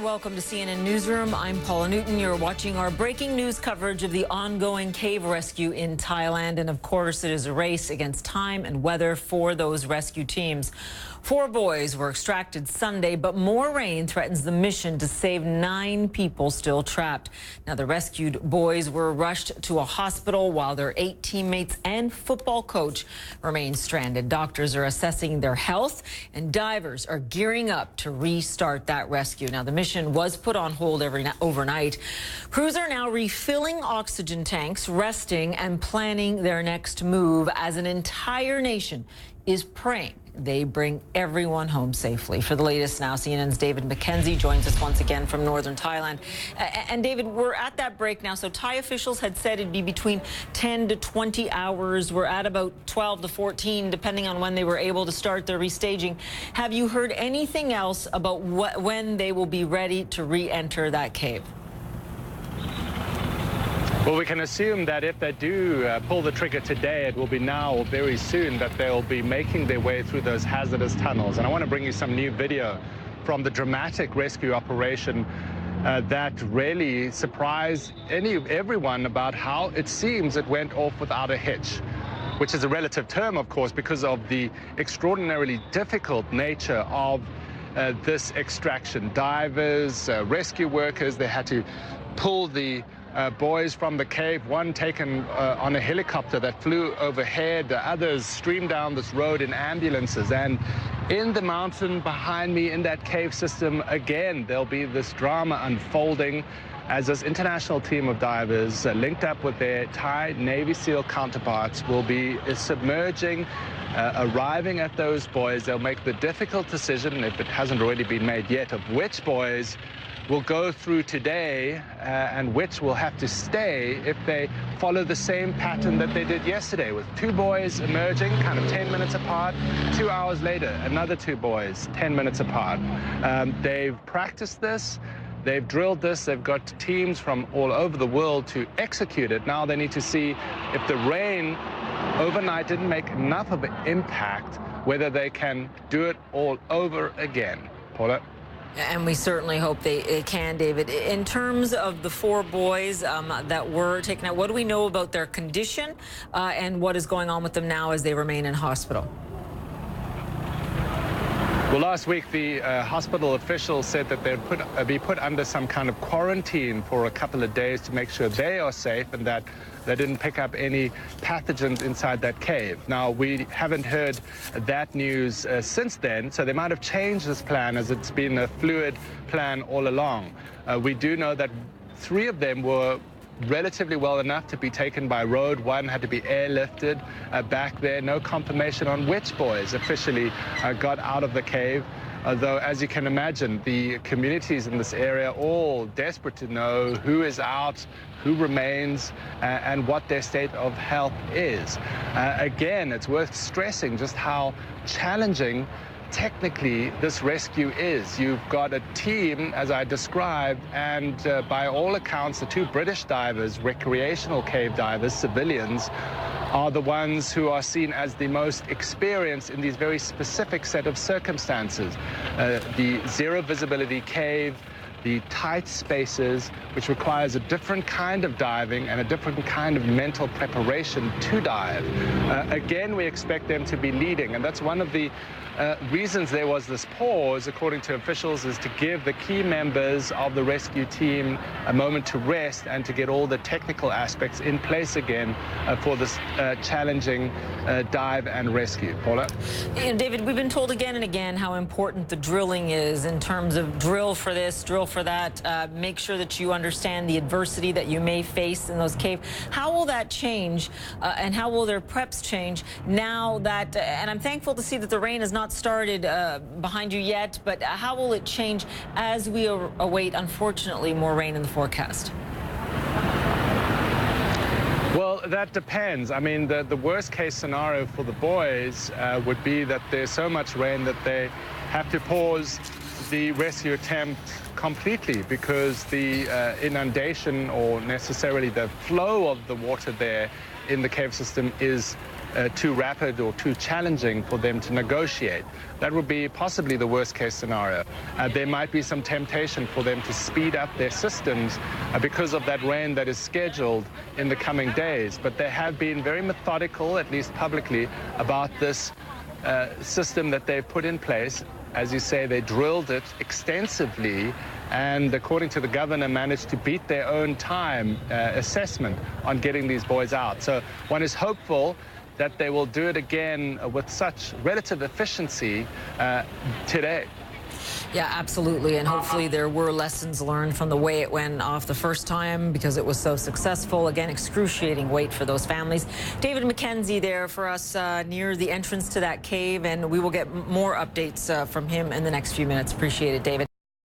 and welcome to CNN Newsroom. I'm Paula Newton. You're watching our breaking news coverage of the ongoing cave rescue in Thailand. And of course, it is a race against time and weather for those rescue teams. 4 boys were extracted Sunday, but more rain threatens the mission to save 9 people still trapped. Now, the rescued boys were rushed to a hospital while their 8 teammates and football coach remain stranded. Doctors are assessing their health, and divers are gearing up to restart that rescue. Now, the mission was put on hold overnight. Crews are now refilling oxygen tanks, resting, and planning their next move as an entire nation is praying they bring everyone home safely. For the latest now, CNN's David McKenzie joins us once again from northern Thailand. And David, we're at that break now. So Thai officials had said it'd be between 10 to 20 hours. We're at about 12 to 14, depending on when they were able to start their restaging. Have you heard anything else about when they will be ready to re-enter that cave? Well, we can assume that if they do pull the trigger today, it will be now or very soon that they'll be making their way through those hazardous tunnels. And I want to bring you some new video from the dramatic rescue operation that really surprised everyone about how it seems it went off without a hitch, which is a relative term, of course, because of the extraordinarily difficult nature of this extraction. Divers, rescue workers, they had to pull the boys from the cave, one taken on a helicopter that flew overhead, the others streamed down this road in ambulances. And in the mountain behind me, in that cave system, again, there'll be this drama unfolding as this international team of divers linked up with their Thai Navy SEAL counterparts will be submerging, arriving at those boys. They'll make the difficult decision, if it hasn't already been made yet, of which boys will go through today and which will have to stay if they follow the same pattern that they did yesterday, with 2 boys emerging kind of 10 minutes apart. 2 hours later, another 2 boys 10 minutes apart. They've practiced this. They've drilled this. They've got teams from all over the world to execute it. Now they need to see if the rain overnight didn't make enough of an impact, whether they can do it all over again. Paula? And we certainly hope they can, David. In terms of the 4 boys that were taken out, what do we know about their condition and what is going on with them now as they remain in hospital? Well, last week, the hospital officials said that they'd be put under some kind of quarantine for a couple of days to make sure they are safe and that they didn't pick up any pathogens inside that cave. Now, we haven't heard that news since then, so they might have changed this plan as it's been a fluid plan all along. We do know that 3 of them were relatively well enough to be taken by road. 1 had to be airlifted back there. No confirmation on which boys officially got out of the cave. Although, as you can imagine, the communities in this area all desperate to know who is out, who remains, and what their state of health is. Again, it's worth stressing just how challenging technically this rescue is. You've got a team, as I described, and by all accounts, the 2 British divers, recreational cave divers, civilians, are the ones who are seen as the most experienced in these very specific set of circumstances. The zero visibility cave, the tight spaces, which requires a different kind of diving and a different kind of mental preparation to dive. Again, we expect them to be leading, and that's one of the reasons there was this pause, according to officials, is to give the key members of the rescue team a moment to rest and to get all the technical aspects in place again for this challenging dive and rescue. Paula? You know, David, we've been told again and again how important the drilling is in terms of drill for this, drill for that, make sure that you understand the adversity that you may face in those caves. How will that change and how will their preps change now that, and I'm thankful to see that the rain has not started behind you yet, but how will it change as we await, unfortunately, more rain in the forecast? Well, that depends. I mean, the worst case scenario for the boys would be that there's so much rain that they have to pause the rescue attempt completely because the inundation or necessarily the flow of the water there in the cave system is too rapid or too challenging for them to negotiate. That would be possibly the worst case scenario. There might be some temptation for them to speed up their systems because of that rain that is scheduled in the coming days. But they have been very methodical, at least publicly, about this system that they've put in place. As you say, they drilled it extensively, and according to the governor, managed to beat their own time assessment on getting these boys out. So one is hopeful that they will do it again with such relative efficiency today. Yeah, absolutely. And hopefully there were lessons learned from the way it went off the first time because it was so successful. Again, excruciating wait for those families. David McKenzie there for us near the entrance to that cave, and we will get more updates from him in the next few minutes. Appreciate it, David.